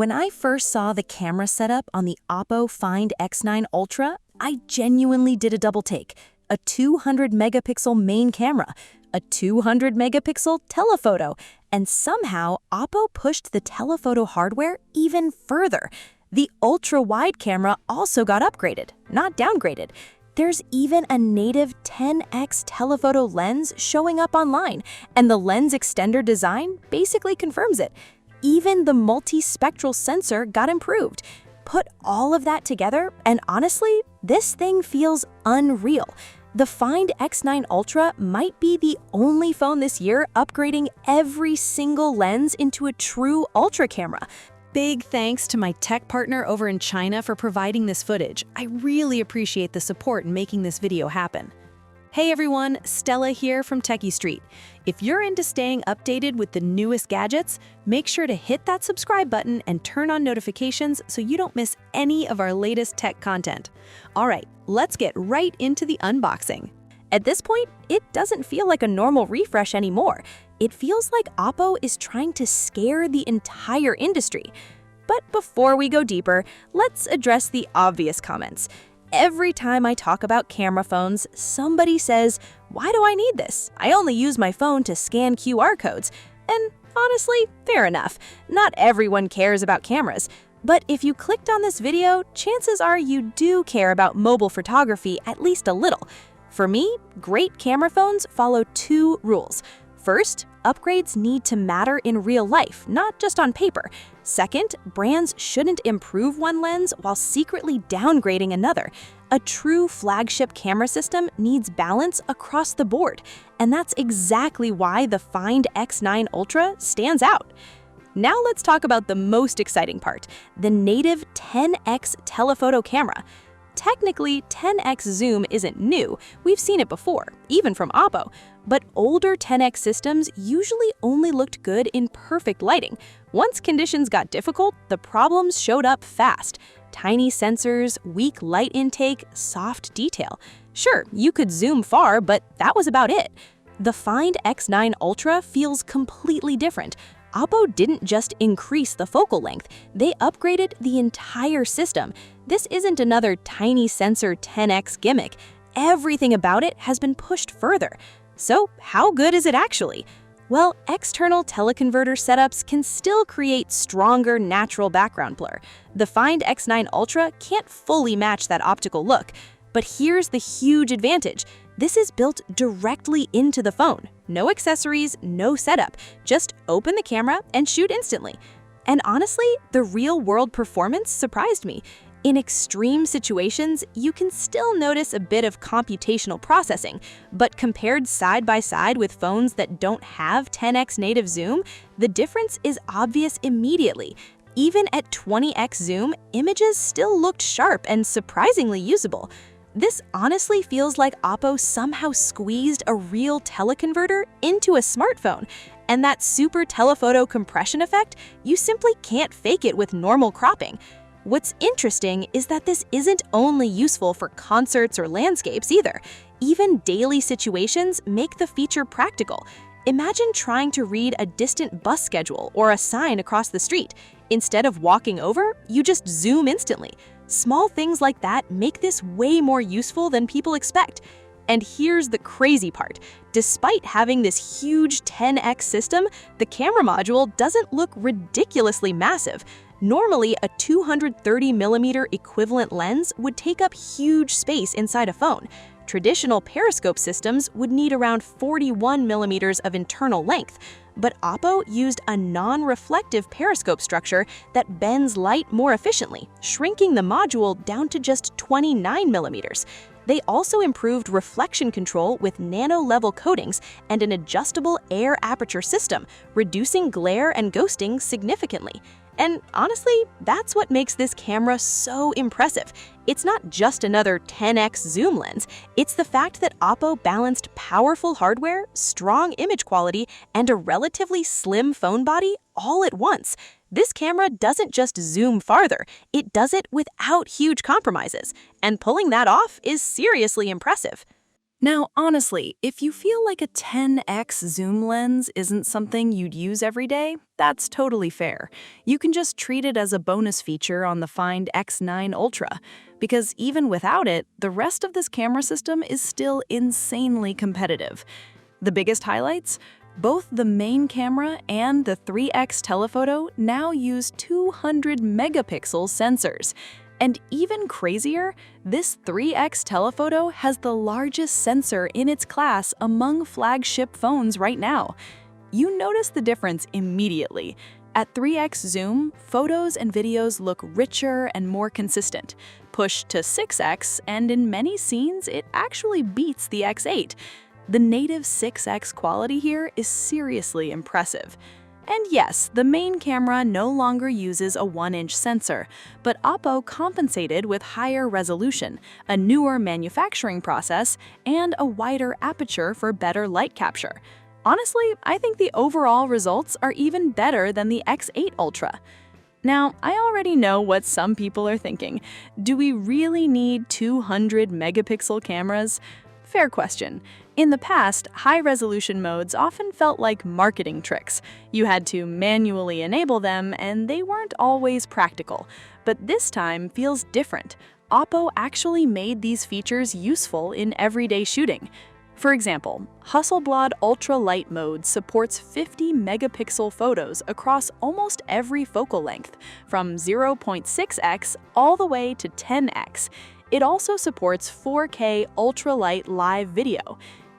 When I first saw the camera setup on the Oppo Find X9 Ultra, I genuinely did a double take. A 200 megapixel main camera, a 200 megapixel telephoto, and somehow Oppo pushed the telephoto hardware even further. The ultra-wide camera also got upgraded, not downgraded. There's even a native 10x telephoto lens showing up online, and the lens extender design basically confirms it. Even the multi-spectral sensor got improved. Put all of that together, and honestly, this thing feels unreal. The Find X9 Ultra might be the only phone this year upgrading every single lens into a true ultra camera. Big thanks to my tech partner over in China for providing this footage. I really appreciate the support in making this video happen. Hey everyone, Stella here from techiestreet. If you're into staying updated with the newest gadgets, make sure to hit that subscribe button and turn on notifications so you don't miss any of our latest tech content. All right, let's get right into the unboxing. At this point, it doesn't feel like a normal refresh anymore. It feels like Oppo is trying to scare the entire industry. But before we go deeper, let's address the obvious comments. Every time I talk about camera phones, somebody says, "Why do I need this? I only use my phone to scan QR codes." And honestly, fair enough. Not everyone cares about cameras. But if you clicked on this video, chances are you do care about mobile photography at least a little. For me, great camera phones follow two rules. First, upgrades need to matter in real life, not just on paper. Second, brands shouldn't improve one lens while secretly downgrading another. A true flagship camera system needs balance across the board, and that's exactly why the Find X9 Ultra stands out. Now let's talk about the most exciting part, the native 10x telephoto camera. Technically, 10x zoom isn't new. We've seen it before, even from Oppo. But older 10x systems usually only looked good in perfect lighting. Once conditions got difficult, the problems showed up fast. Tiny sensors, weak light intake, soft detail. Sure, you could zoom far, but that was about it. The Find X9 Ultra feels completely different. Oppo didn't just increase the focal length, they upgraded the entire system. This isn't another tiny sensor 10x gimmick. Everything about it has been pushed further. So how good is it actually? Well, external teleconverter setups can still create stronger natural background blur. The Find X9 Ultra can't fully match that optical look. But here's the huge advantage. This is built directly into the phone. No accessories, no setup. Just open the camera and shoot instantly. And honestly, the real-world performance surprised me. In extreme situations, you can still notice a bit of computational processing, but compared side by side with phones that don't have 10x native zoom, the difference is obvious immediately. Even at 20x zoom, images still looked sharp and surprisingly usable. This honestly feels like Oppo somehow squeezed a real teleconverter into a smartphone. And that super telephoto compression effect, you simply can't fake it with normal cropping. What's interesting is that this isn't only useful for concerts or landscapes either. Even daily situations make the feature practical. Imagine trying to read a distant bus schedule or a sign across the street. Instead of walking over, you just zoom instantly. Small things like that make this way more useful than people expect. And here's the crazy part. Despite having this huge 10x system, the camera module doesn't look ridiculously massive. Normally, a 230mm equivalent lens would take up huge space inside a phone. Traditional periscope systems would need around 41mm of internal length, but Oppo used a non-reflective periscope structure that bends light more efficiently, shrinking the module down to just 29mm. They also improved reflection control with nano-level coatings and an adjustable air aperture system, reducing glare and ghosting significantly. And honestly, that's what makes this camera so impressive. It's not just another 10x zoom lens, it's the fact that Oppo balanced powerful hardware, strong image quality, and a relatively slim phone body all at once. This camera doesn't just zoom farther, it does it without huge compromises, and pulling that off is seriously impressive. Now, honestly, if you feel like a 10x zoom lens isn't something you'd use every day, that's totally fair. You can just treat it as a bonus feature on the Find X9 Ultra, because even without it, the rest of this camera system is still insanely competitive. The biggest highlights? Both the main camera and the 3x telephoto now use 200 megapixel sensors. And even crazier, this 3x telephoto has the largest sensor in its class among flagship phones right now. You notice the difference immediately. At 3x zoom, photos and videos look richer and more consistent. Push to 6x, and in many scenes, it actually beats the X8. The native 6x quality here is seriously impressive. And yes, the main camera no longer uses a 1-inch sensor, but Oppo compensated with higher resolution, a newer manufacturing process, and a wider aperture for better light capture. Honestly, I think the overall results are even better than the X8 Ultra. Now, I already know what some people are thinking. Do we really need 200 megapixel cameras? Fair question. In the past, high-resolution modes often felt like marketing tricks. You had to manually enable them, and they weren't always practical. But this time feels different. Oppo actually made these features useful in everyday shooting. For example, Hasselblad Ultra Light mode supports 50 megapixel photos across almost every focal length, from 0.6x all the way to 10x. It also supports 4K ultralight live video.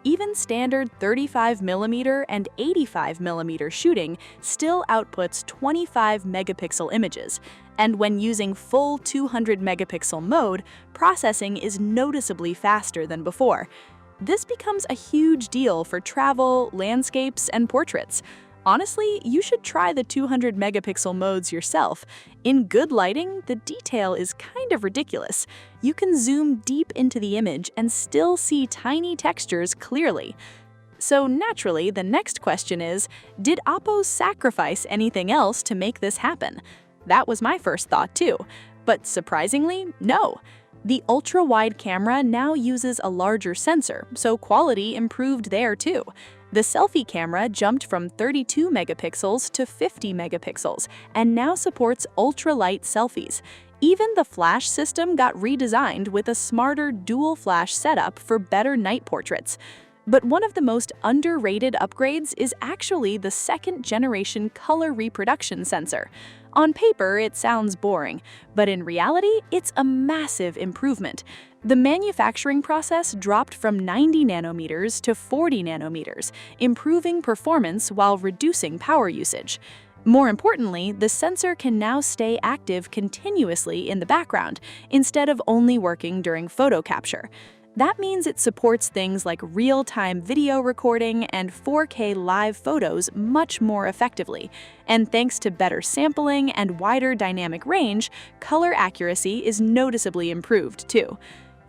Even standard 35mm and 85mm shooting still outputs 25 megapixel images. And when using full 200 megapixel mode, processing is noticeably faster than before. This becomes a huge deal for travel, landscapes, and portraits. Honestly, you should try the 200 megapixel modes yourself. In good lighting, the detail is kind of ridiculous. You can zoom deep into the image and still see tiny textures clearly. So naturally, the next question is, did Oppo sacrifice anything else to make this happen? That was my first thought too. But surprisingly, no. The ultra-wide camera now uses a larger sensor, so quality improved there too. The selfie camera jumped from 32 megapixels to 50 megapixels and now supports ultralight selfies. Even the flash system got redesigned with a smarter dual flash setup for better night portraits. But one of the most underrated upgrades is actually the second-generation color reproduction sensor. On paper, it sounds boring, but in reality, it's a massive improvement. The manufacturing process dropped from 90 nanometers to 40 nanometers, improving performance while reducing power usage. More importantly, the sensor can now stay active continuously in the background, instead of only working during photo capture. That means it supports things like real-time video recording and 4K live photos much more effectively. And thanks to better sampling and wider dynamic range, color accuracy is noticeably improved too.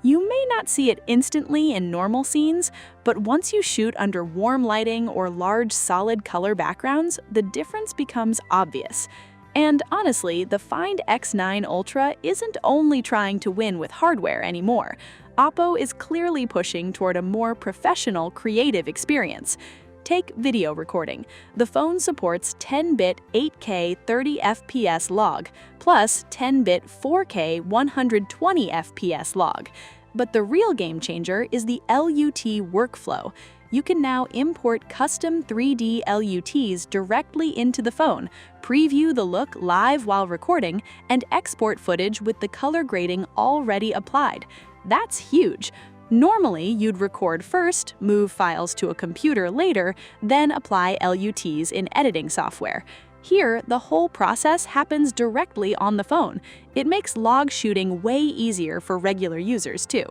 You may not see it instantly in normal scenes, but once you shoot under warm lighting or large solid color backgrounds, the difference becomes obvious. And honestly, the Find X9 Ultra isn't only trying to win with hardware anymore. Oppo is clearly pushing toward a more professional, creative experience. Take video recording. The phone supports 10-bit 8K 30 FPS log, plus 10-bit 4K 120 FPS log. But the real game changer is the LUT workflow. You can now import custom 3D LUTs directly into the phone, preview the look live while recording, and export footage with the color grading already applied. That's huge. Normally, you'd record first, move files to a computer later, then apply LUTs in editing software. Here, the whole process happens directly on the phone. It makes log shooting way easier for regular users, too.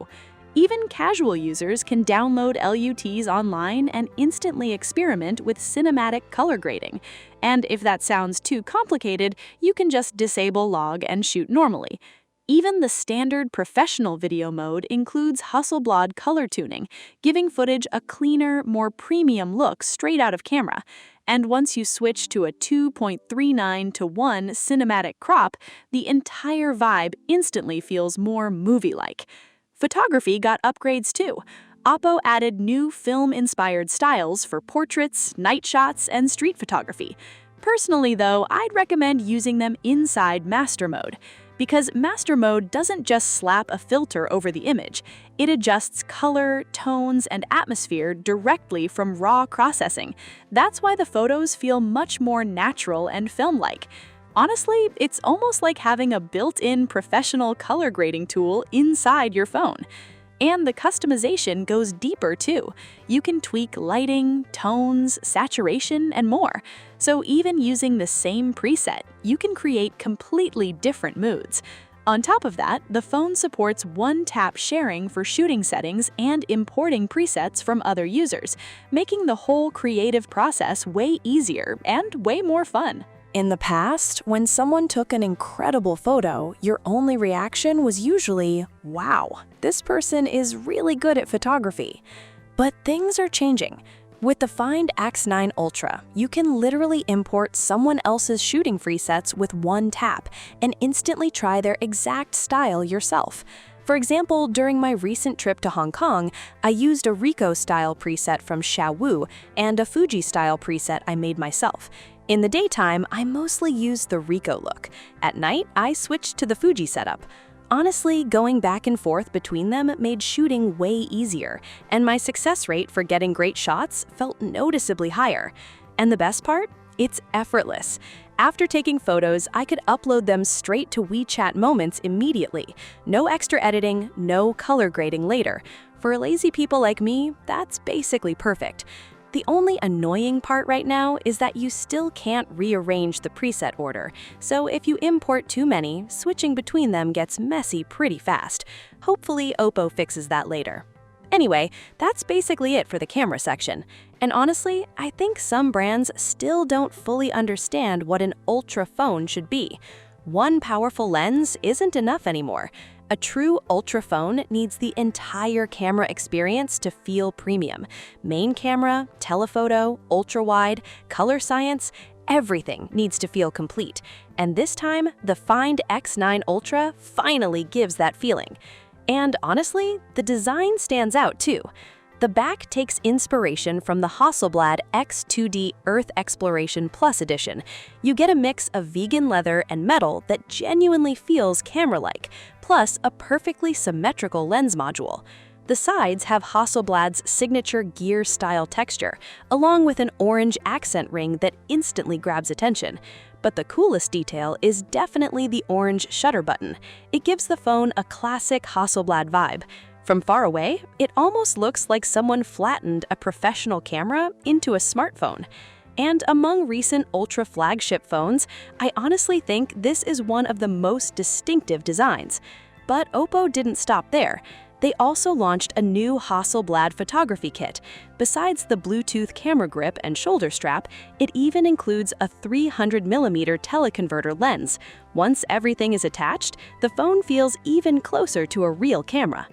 Even casual users can download LUTs online and instantly experiment with cinematic color grading. And if that sounds too complicated, you can just disable log and shoot normally. Even the standard professional video mode includes Hasselblad color tuning, giving footage a cleaner, more premium look straight out of camera. And once you switch to a 2.39:1 cinematic crop, the entire vibe instantly feels more movie-like. Photography got upgrades too. Oppo added new film-inspired styles for portraits, night shots, and street photography. Personally, though, I'd recommend using them inside Master Mode, because Master Mode doesn't just slap a filter over the image. It adjusts color, tones, and atmosphere directly from raw processing. That's why the photos feel much more natural and film-like. Honestly, it's almost like having a built-in professional color grading tool inside your phone. And the customization goes deeper too. You can tweak lighting, tones, saturation, and more. So even using the same preset, you can create completely different moods. On top of that, the phone supports one-tap sharing for shooting settings and importing presets from other users, making the whole creative process way easier and way more fun. In the past, when someone took an incredible photo, your only reaction was usually, wow, this person is really good at photography. But things are changing. With the Find X9 Ultra, you can literally import someone else's shooting presets with one tap and instantly try their exact style yourself. For example, during my recent trip to Hong Kong, I used a Ricoh-style preset from Xiaowu and a Fuji-style preset I made myself. In the daytime, I mostly used the Ricoh look. At night, I switched to the Fuji setup. Honestly, going back and forth between them made shooting way easier, and my success rate for getting great shots felt noticeably higher. And the best part? It's effortless. After taking photos, I could upload them straight to WeChat Moments immediately. No extra editing, no color grading later. For lazy people like me, that's basically perfect. The only annoying part right now is that you still can't rearrange the preset order, so if you import too many, switching between them gets messy pretty fast. Hopefully, Oppo fixes that later. Anyway, that's basically it for the camera section. And honestly, I think some brands still don't fully understand what an Ultra phone should be. One powerful lens isn't enough anymore. A true Ultra phone needs the entire camera experience to feel premium. Main camera, telephoto, ultra-wide, color science, everything needs to feel complete. And this time, the Find X9 Ultra finally gives that feeling. And honestly, the design stands out too. The back takes inspiration from the Hasselblad X2D Earth Exploration Plus edition. You get a mix of vegan leather and metal that genuinely feels camera-like, plus a perfectly symmetrical lens module. The sides have Hasselblad's signature gear-style texture, along with an orange accent ring that instantly grabs attention. But the coolest detail is definitely the orange shutter button. It gives the phone a classic Hasselblad vibe. From far away, it almost looks like someone flattened a professional camera into a smartphone. And among recent Ultra flagship phones, I honestly think this is one of the most distinctive designs. But Oppo didn't stop there. They also launched a new Hasselblad photography kit. Besides the Bluetooth camera grip and shoulder strap, it even includes a 300mm teleconverter lens. Once everything is attached, the phone feels even closer to a real camera.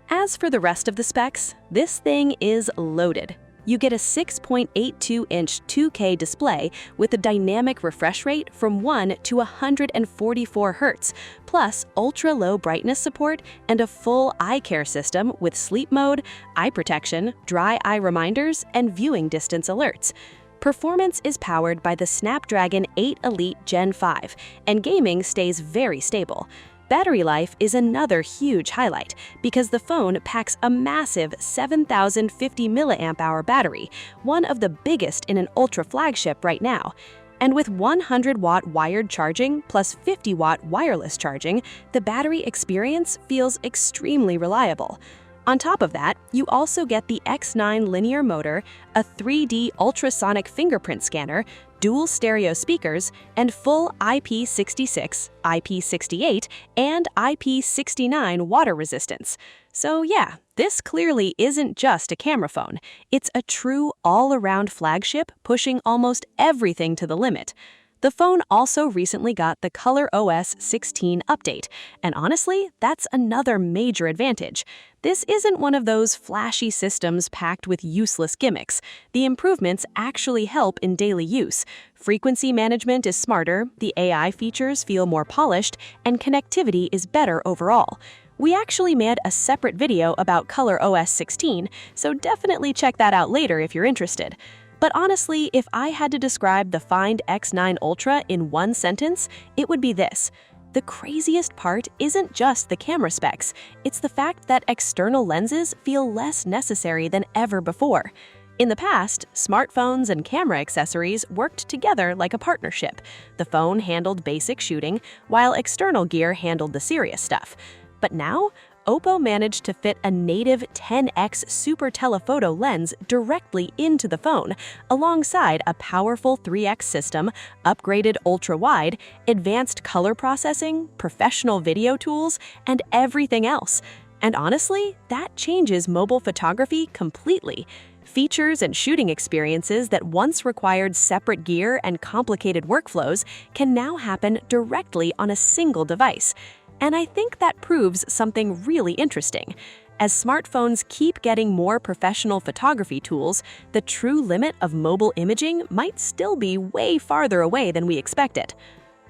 As for the rest of the specs, this thing is loaded. You get a 6.82-inch 2K display with a dynamic refresh rate from 1 to 144 Hz, plus ultra-low brightness support and a full eye care system with sleep mode, eye protection, dry eye reminders, and viewing distance alerts. Performance is powered by the Snapdragon 8 Elite Gen 5, and gaming stays very stable. Battery life is another huge highlight because the phone packs a massive 7,050 mAh battery, one of the biggest in an Ultra flagship right now. And with 100-watt wired charging plus 50-watt wireless charging, the battery experience feels extremely reliable. On top of that, you also get the X9 linear motor, a 3D ultrasonic fingerprint scanner, dual stereo speakers, and full IP66, IP68, and IP69 water resistance. So yeah, this clearly isn't just a camera phone. It's a true all-around flagship pushing almost everything to the limit. The phone also recently got the ColorOS 16 update, and honestly, that's another major advantage. This isn't one of those flashy systems packed with useless gimmicks. The improvements actually help in daily use. Frequency management is smarter, the AI features feel more polished, and connectivity is better overall. We actually made a separate video about ColorOS 16, so definitely check that out later if you're interested. But honestly, if I had to describe the Find X9 Ultra in one sentence, it would be this. The craziest part isn't just the camera specs, it's the fact that external lenses feel less necessary than ever before. In the past, smartphones and camera accessories worked together like a partnership. The phone handled basic shooting, while external gear handled the serious stuff. But now, Oppo managed to fit a native 10x Super Telephoto lens directly into the phone, alongside a powerful 3x system, upgraded ultra-wide, advanced color processing, professional video tools, and everything else. And honestly, that changes mobile photography completely. Features and shooting experiences that once required separate gear and complicated workflows can now happen directly on a single device. And I think that proves something really interesting. As smartphones keep getting more professional photography tools, the true limit of mobile imaging might still be way farther away than we expected.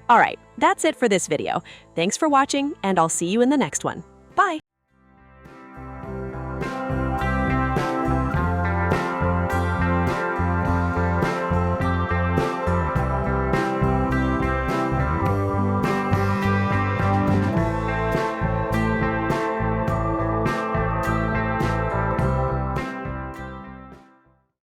Alright, that's it for this video. Thanks for watching, and I'll see you in the next one.